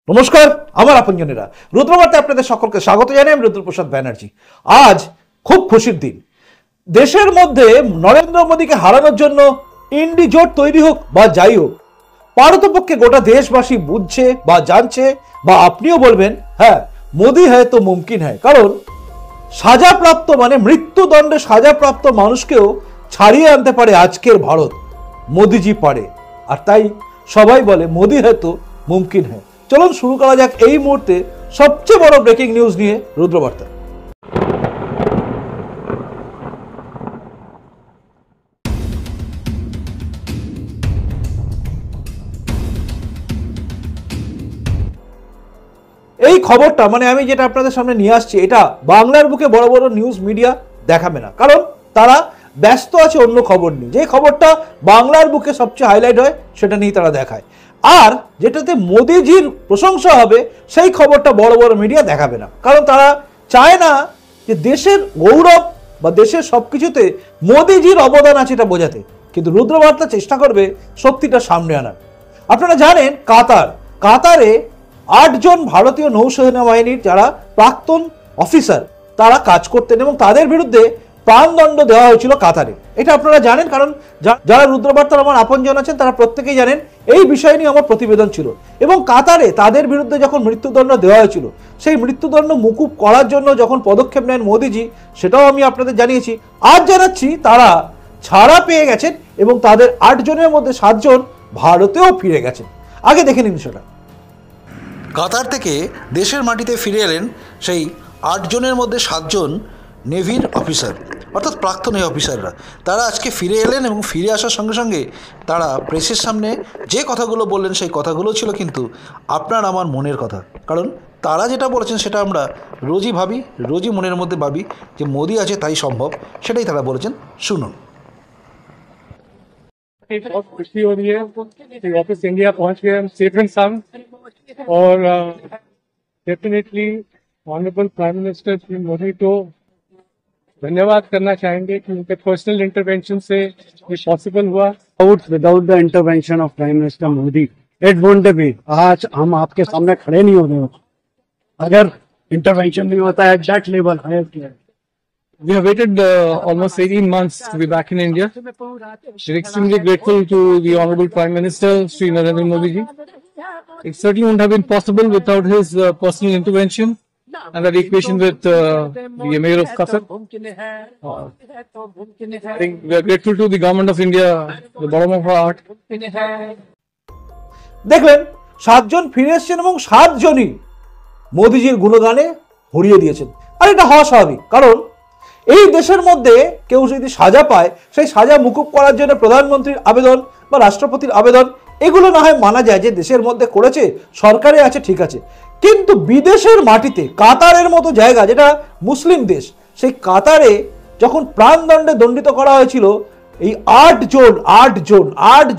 নমস্কার আমার আপনজনেরা রুদ্রবার্তায় আপনাদের সকলকে স্বাগত জানাই। আমি রুদ্রপ্রসাদ ব্যানার্জি। আজ খুব খুশির দিন। দেশের মধ্যে নরেন্দ্র মোদীকে হারানোর জন্য ইন্ডি জোট তৈরি হোক বা যাই হোক, পারতপক্ষে গোটা দেশবাসী বুঝছে বা জানছে, বা আপনিও বলবেন হ্যাঁ মোদি হ্যায় তো মুমকিন হ্যায়। কারণ সাজাপ্রাপ্ত মানে মৃত্যুদণ্ডে সাজাপ্রাপ্ত মানুষকেও ছাড়িয়ে আনতে পারে আজকের ভারত, মোদিজি পারে। আর তাই সবাই বলে মোদি হ্যায় তো মুমকিন হ্যায়। চলুন শুরু করা যাক এই মুহূর্তে সবচেয়ে বড় ব্রেকিং নিউজ নিয়ে রুদ্রবার্তা। এই খবরটা মানে আমি যেটা আপনাদের সামনে নিয়ে আসছি, এটা বাংলার বুকে বড় বড় নিউজ মিডিয়া দেখাবে না, কারণ তারা ব্যস্ত আছে অন্য খবর নিয়ে। যে খবরটা বাংলার বুকে সবচেয়ে হাইলাইট হয় সেটা নিয়ে তারা দেখায়, আর যেটাতে মোদিজির প্রশংসা হবে সেই খবরটা বড় বড় মিডিয়া দেখাবে না, কারণ তারা চায় না যে দেশের গৌরব বা দেশের সবকিছুতে মোদিজির অবদান আছে এটা বোঝাতে। কিন্তু রুদ্রবার্তা চেষ্টা করবে সত্যিটা সামনে আনার। আপনারা জানেন কাতারে 8 জন ভারতীয় নৌসেনা বাহিনীর যারা প্রাক্তন অফিসার তারা কাজ করতেন এবং তাদের বিরুদ্ধে প্রাণদণ্ড দেওয়া হয়েছিল কাতারে। এটা আপনারা জানেন, কারণ যারা রুদ্রবার্তার আমার আপনজন আছেন তারা প্রত্যেকেই জানেন এই বিষয় নিয়ে আমার প্রতিবেদন ছিল। এবং কাতারে তাদের বিরুদ্ধে যখন মৃত্যুদণ্ড দেওয়া হয়েছিল, সেই মৃত্যুদণ্ড মুকুব করার জন্য যখন পদক্ষেপ নেন মোদিজি, সেটাও আমি আপনাদের জানিয়েছি। আজ জানাচ্ছি তারা ছাড়া পেয়ে গেছেন এবং তাদের 8 জনের মধ্যে 7 জন ভারতেও ফিরে গেছেন। আগে দেখে নিন সেটা। কাতার থেকে দেশের মাটিতে ফিরে এলেন সেই 8 জনের মধ্যে 7 জন নেভির অফিসার, অর্থাৎ প্রাক্তন এই অফিসাররা। তারা আজকে ফিরে এলেন এবং ফিরে আসার সঙ্গে সঙ্গে তারা প্রেসের সামনে যে কথাগুলো বললেন সেই কথাগুলো ছিল কিন্তু আপনার আমার মনের কথা। কারণ তারা যেটা বলেছেন সেটা আমরা রোজই ভাবি, রোজই মনের মধ্যে ভাবি যে মোদি আছে তাই সম্ভব, সেটাই তারা বলেছেন। শুনুন। बहुत खुशी हो रही है कि वापस इंडिया पहुंच गए हम सेफ एंड साउंड, और definitely honourable prime minister Shri Modi को धन्यवाद करना चाहेंगे कि उनके पर्सनल इंटरवेंशन से ये पॉसिबल हुआ। Without the intervention of prime minister Modi it won't be. आज हम आपके सामने खड़े नहीं होते अगर इंटरवेंशन नहीं होता है एट दैट लेवल हायर किया। We have waited almost 18 months to be back in India. We're extremely grateful to the Honorable Prime Minister, Shri Narendra Modi ji. It certainly wouldn't have been possible without his personal intervention and the equation with the Emir of Qatar. I think we are grateful to the Government of India, the bottom of our heart. দেখলেন 7 জন ফিরে এসেছেন এবং 7 জনই মোদিজির গুণগানে ভরিয়ে দিয়েছেন। আর এটা হওয়া স্বাভাবিক, কারণ এই দেশের মধ্যে কেউ যদি সাজা পায় সেই সাজা মুকুব করার জন্য প্রধানমন্ত্রীর আবেদন বা রাষ্ট্রপতির আবেদন এগুলো না হয় মানা যায় যে দেশের মধ্যে করেছে, সরকারে আছে, ঠিক আছে। কিন্তু বিদেশের মাটিতে কাতারের মতো জায়গা যেটা মুসলিম দেশ, সেই কাতারে যখন প্রাণদণ্ডে দণ্ডিত করা হয়েছিল এই 8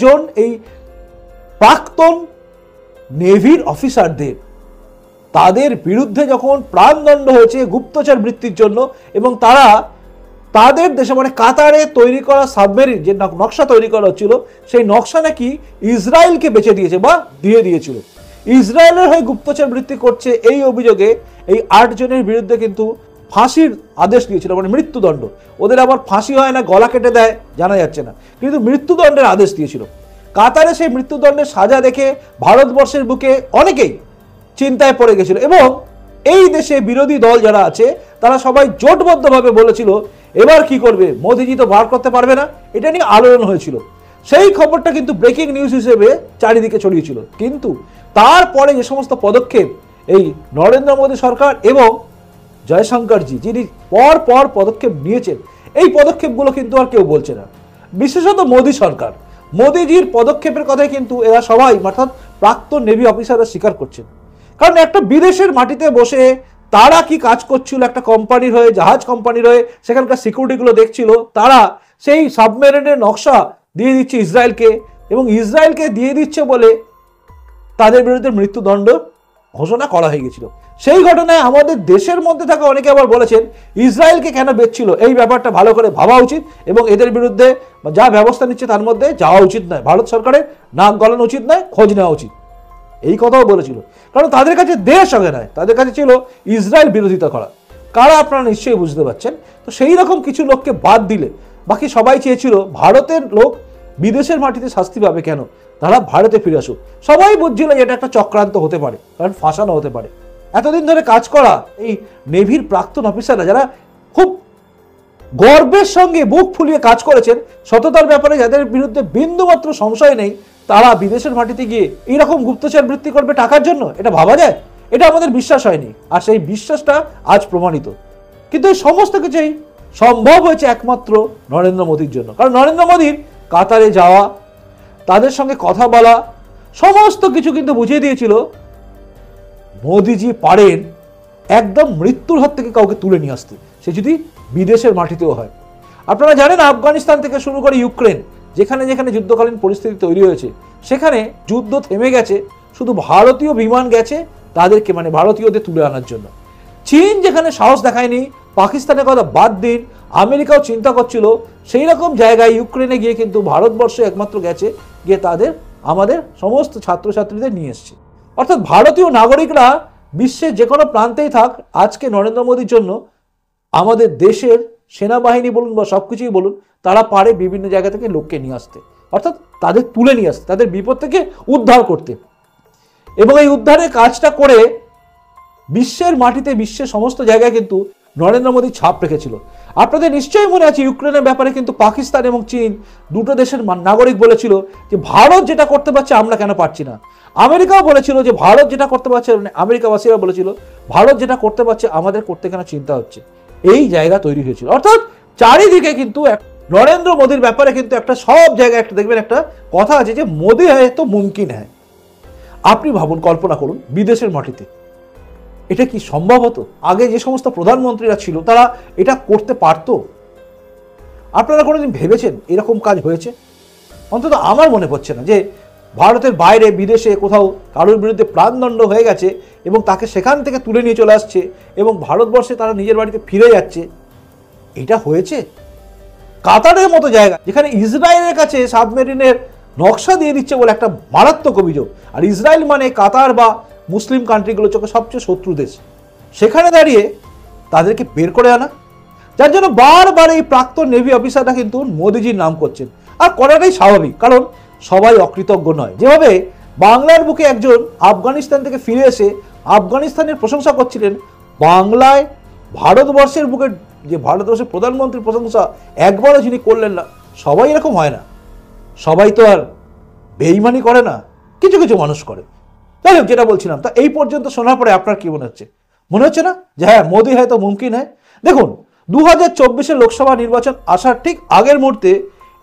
জন এই প্রাক্তন নেভির অফিসারদের, তাদের বিরুদ্ধে যখন প্রাণদণ্ড হয়েছে গুপ্তচর বৃত্তির জন্য, এবং তারা তাদের দেশে মানে কাতারে তৈরি করা সাবমেরিন যে নকশা তৈরি করা হচ্ছিল সেই নকশা নাকি ইসরায়েলকে বেচে দিয়েছে বা দিয়ে দিয়েছিল। ইসরায়েলের হয়ে গুপ্তচর বৃত্তি করছে এই অভিযোগে এই 8 জনের বিরুদ্ধে কিন্তু ফাঁসির আদেশ দিয়েছিল, মানে মৃত্যুদণ্ড। ওদের আবার ফাঁসি হয় না, গলা কেটে দেয় জানা যাচ্ছে না, কিন্তু মৃত্যুদণ্ডের আদেশ দিয়েছিল। কাতারে সেই মৃত্যুদণ্ডের সাজা দেখে ভারতবর্ষের বুকে অনেকেই চিন্তায় পড়ে গেছিল এবং এই দেশে বিরোধী দল যারা আছে তারা সবাই জোটবদ্ধভাবে বলেছিল এবার কি করবে, মোদিজি তো বার করতে পারবে না, এটা নিয়ে আলোড়ন হয়েছিল। সেই খবরটা কিন্তু ব্রেকিং নিউজ হিসেবে চারিদিকে ছড়িয়েছিল। কিন্তু তারপরে যে সমস্ত পদক্ষেপ এই নরেন্দ্র মোদী সরকার এবং জয়শঙ্করজি যিনি পর পদক্ষেপ নিয়েছেন, এই পদক্ষেপগুলো কিন্তু আর কেউ বলছে না। বিশেষত মোদী সরকার, মোদিজির পদক্ষেপের কথাই কিন্তু এরা সবাই অর্থাৎ প্রাক্তন নেভি অফিসাররা স্বীকার করছেন। কারণ একটা বিদেশের মাটিতে বসে তারা কি কাজ করছিল, একটা কোম্পানির হয়ে, জাহাজ কোম্পানির হয়ে সেখানকার সিকিউরিটিগুলো দেখছিল, তারা সেই সাবমেরিনের নকশা দিয়ে দিচ্ছে ইসরায়েলকে, এবং ইসরায়েলকে দিয়ে দিচ্ছে বলে তাদের বিরুদ্ধে মৃত্যুদণ্ড ঘোষণা করা হয়ে গেছিল। সেই ঘটনায় আমাদের দেশের মধ্যে থাকা অনেকে আবার বলেছেন ইসরায়েলকে কেন বেচছিল, এই ব্যাপারটা ভালো করে ভাবা উচিত এবং এদের বিরুদ্ধে যা ব্যবস্থা নিচ্ছে তার মধ্যে যাওয়া উচিত নয়, ভারত সরকারের নাক গলানো উচিত নয়, খোঁজ নেওয়া উচিত। এই কথাও বলেছিল, কারণ তাদের কাছে দেশ আগে নয়, তাদের কাছে ছিল ইসরায়েল বিরোধিতা করা। কারা আপনারা নিশ্চয়ই বুঝতে পারছেন। তো সেই রকম কিছু লোককে বাদ দিলে বাকি সবাই চেয়েছিল ভারতের লোক বিদেশের মাটিতে শাস্তি পাবে কেন, তারা ভারতে ফিরে আসুক। সবাই বুঝছিল যে এটা একটা চক্রান্ত হতে পারে, কারণ ফাঁসানো হতে পারে। এতদিন ধরে কাজ করা এই নেভির প্রাক্তন অফিসাররা, যারা খুব গর্বের সঙ্গে বুক ফুলিয়ে কাজ করেছেন, সততার ব্যাপারে যাদের বিরুদ্ধে বিন্দুমাত্র সংশয় নেই, তারা বিদেশের মাটিতে গিয়ে এইরকম গুপ্তচর বৃত্তি করবে টাকার জন্য, এটা ভাবা যায়? এটা আমাদের বিশ্বাস হয়নি, আর সেই বিশ্বাসটা আজ প্রমাণিত। কিন্তু এই সমস্ত কিছুই সম্ভব হয়েছে একমাত্র নরেন্দ্র মোদীর জন্য। কারণ নরেন্দ্র মোদীর কাতারে যাওয়া, তাদের সঙ্গে কথা বলা, সমস্ত কিছু কিন্তু বুঝিয়ে দিয়েছিল মোদিজি পারেন একদম মৃত্যুর হাত থেকে কাউকে তুলে নিয়ে আসতে, সে যদি বিদেশের মাটিতেও হয়। আপনারা জানেন আফগানিস্তান থেকে শুরু করে ইউক্রেন, যেখানে যেখানে যুদ্ধকালীন পরিস্থিতি তৈরি হয়েছে, সেখানে যুদ্ধ থেমে গেছে, শুধু ভারতীয় বিমান গেছে তাদেরকে, মানে ভারতীয়দের তুলে আনার জন্য। চীন যেখানে সাহস দেখায়নি, পাকিস্তানের কথা বাদ দিন, আমেরিকাও চিন্তা করছিল, সেই রকম জায়গায় ইউক্রেনে গিয়ে কিন্তু ভারতবর্ষ একমাত্র গেছে, গিয়ে আমাদের সমস্ত ছাত্রছাত্রীদের নিয়ে এসছে। অর্থাৎ ভারতীয় নাগরিকরা বিশ্বের যে কোনো প্রান্তেই থাক, আজকে নরেন্দ্র মোদীর জন্য আমাদের দেশের সেনাবাহিনী বলুন বা সবকিছুই বলুন, তারা পারে বিভিন্ন জায়গা থেকে লোককে নিয়ে আসতে, অর্থাৎ তাদের তুলে নিয়ে আসতে, তাদের বিপদ থেকে উদ্ধার করতে। এবং এই উদ্ধারের কাজটা করে বিশ্বের মাটিতে, বিশ্বের সমস্ত জায়গায় কিন্তু নরেন্দ্র মোদী ছাপ রেখেছিল। আপনাদের নিশ্চয়ই মনে আছে ইউক্রেনের ব্যাপারে কিন্তু পাকিস্তান এবং চীন দুটো দেশের নাগরিক বলেছিল যে ভারত যেটা করতে পারছে আমরা কেন পারছি না। আমেরিকাও বলেছিল যে ভারত যেটা করতে পারছে, আমেরিকাবাসীরা বলেছিল ভারত যেটা করতে পারছে আমাদের করতে কেন চিন্তা হচ্ছে। এই জায়গা তৈরি হয়েছিল। অর্থাৎ চারিদিকে কিন্তু নরেন্দ্র মোদীর ব্যাপারে কিন্তু একটা সব জায়গায় একটা দেখবেন একটা কথা আছে যে মোদী হয় তো মুমকিন হয়। আপনি ভাবুন, কল্পনা করুন বিদেশের মাটিতে এটা কি সম্ভব হতো? আগে যে সমস্ত প্রধানমন্ত্রীরা ছিল তারা এটা করতে পারতো? আপনারা কোনোদিন ভেবেছেন এরকম কাজ হয়েছে? অন্তত আমার মনে পড়ছে না যে ভারতের বাইরে বিদেশে কোথাও কারোর বিরুদ্ধে প্রাণদণ্ড হয়ে গেছে এবং তাকে সেখান থেকে তুলে নিয়ে চলে আসছে এবং ভারতবর্ষে তারা নিজের বাড়িতে ফিরে যাচ্ছে, এটা হয়েছে? কাতারের মতো জায়গা যেখানে ইসরায়েলের কাছে সাবমেরিনের নকশা দিয়ে দিচ্ছে বলে একটা মারাত্মক অভিযোগ, আর ইসরায়েল মানে কাতার বা মুসলিম কান্ট্রিগুলোর চোখে সবচেয়ে শত্রু দেশ, সেখানে দাঁড়িয়ে তাদেরকে বের করে আনা, যার জন্য বারবার এই প্রাক্তন নেভি অফিসাররা কিন্তু মোদিজির নাম করছেন। আর করাটাই স্বাভাবিক, কারণ সবাই অকৃতজ্ঞ নয়। যেভাবে বাংলার বুকে একজন আফগানিস্তান থেকে ফিরে এসে আফগানিস্তানের প্রশংসা করছিলেন, বাংলায় ভারতবর্ষের বুকে যে ভারতবর্ষের প্রধানমন্ত্রীর প্রশংসা একবারও যিনি করলেন না, সবাই এরকম হয় না। সবাই তো আর বেইমানি করে না, কিছু কিছু মানুষ করে। যাই হোক, যেটা বলছিলাম, তা এই পর্যন্ত শোনার পরে আপনার কি মনে হচ্ছে? মনে হচ্ছে না যে হ্যাঁ মোদি হয়তো মুমকিন হয়? দেখুন, 2024 লোকসভা নির্বাচন আসার ঠিক আগের মুহূর্তে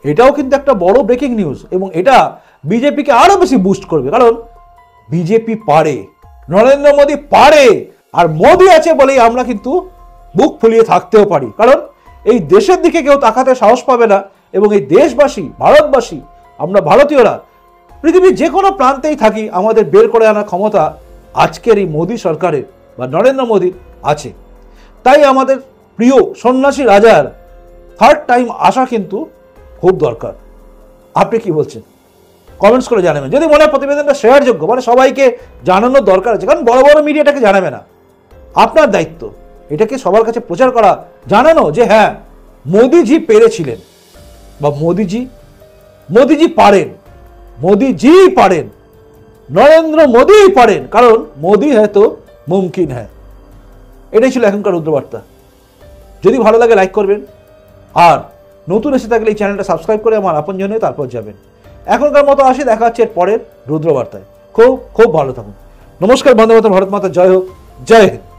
এটাও কিন্তু একটা বড় ব্রেকিং নিউজ, এবং এটা বিজেপিকে আরো বেশি বুস্ট করবে। কারণ বিজেপি পারে, নরেন্দ্র মোদী পারে, আর মোদী আছে বলেই আমরা কিন্তু বুক ফুলিয়ে থাকতেও পারি। কারণ এই দেশের দিকে কেউ তাকাতে সাহস পাবে না, এবং এই দেশবাসী, ভারতবাসী, আমরা ভারতীয়রা পৃথিবীর যে কোনো প্রান্তেই থাকি, আমাদের বের করে আনার ক্ষমতা আজকের এই মোদী সরকারের বা নরেন্দ্র মোদীর আছে। তাই আমাদের প্রিয় সন্ন্যাসী রাজার থার্ড টাইম আসা কিন্তু খুব দরকার। আপনি কি বলছেন? কমেন্টস করে জানাবেন। যদি মনে হয় প্রতিবেদনটা শেয়ারযোগ্য, মানে সবাইকে জানানোর দরকার আছে, কারণ বড় বড় মিডিয়াটাকে জানাবে না। আপনার দায়িত্ব এটাকে সবার কাছে প্রচার করা, জানানো যে হ্যাঁ মোদিজি পেরেছিলেন, বা মোদিজি পারেন, মোদিজি পারেন, নরেন্দ্র মোদী পারেন, কারণ মোদি হয়তো মুমকিন হ্যাঁ। এটাই ছিল এখনকার রুদ্রবার্তা। যদি ভালো লাগে লাইক করবেন, আর নতুন এসে থাকলে এই চ্যানেলটা সাবস্ক্রাইব করে আমার আপনজনে তারপর যাবেন। এখনকার মতো আসি, দেখা হচ্ছে এর পরের রুদ্রবার্তায়। খুব খুব ভালো থাকুন। নমস্কার, বন্দে মাতরম, ভারত মাতা জয় হোক, জয় হিন্দ।